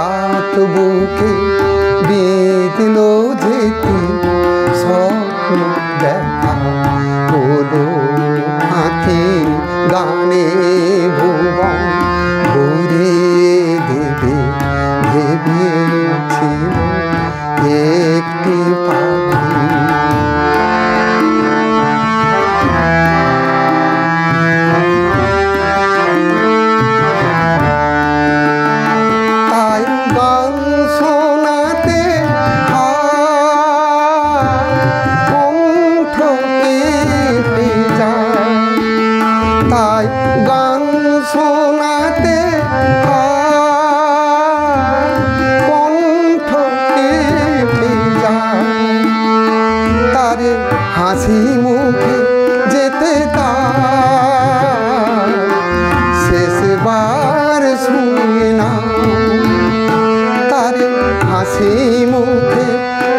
রাত বুকে বিঁধল যেতে স্বপ্ন দেখা হলো আঁখি গানে ভুবন ঘুরিয়ে দেবে ভেবেছিল একটি পাখি। তাই গান শোনাতে কণ্ঠ কেঁপে যায়, তাই গান শোনাতে কণ্ঠ কেঁপে যায়। তারে হাসি মুখে যেতে তার শেষবার শুনি না, তারে হাসি মুখে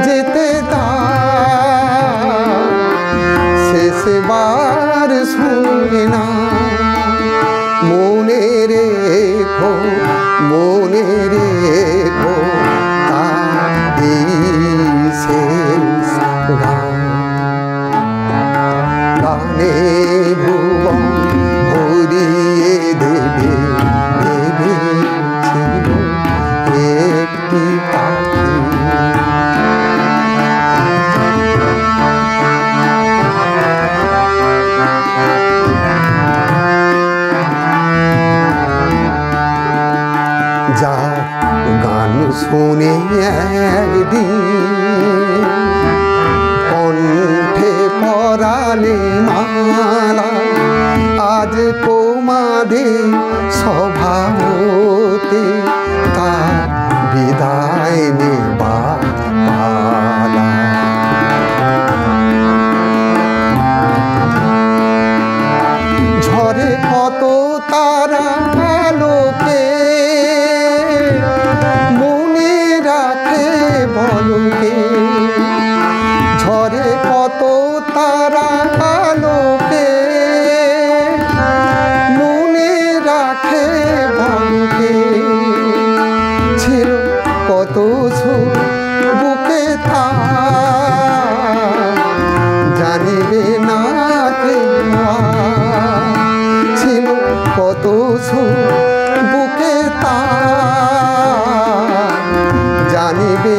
যেতে তার শেষবার শুনি না। মনে রেখো তার শেষ গান। গানে ভুবন ভরিয়ে দেবে ভেবেছিল একটি পাখি। যার গান শুনে একদিন কণ্ঠে পরালে মালা, আজ তোমাদের সভাতে তার বিদায় নেবার পালা। ঝরে কত তারা আলোকে মনে রাখে বলকে, ঝরে কত তারা আলোকে মনে রাখে বলকে। ছিল কত সুখ বুকে জানিবে না কেউ, ছিল কত সুখ বুকে জানিবে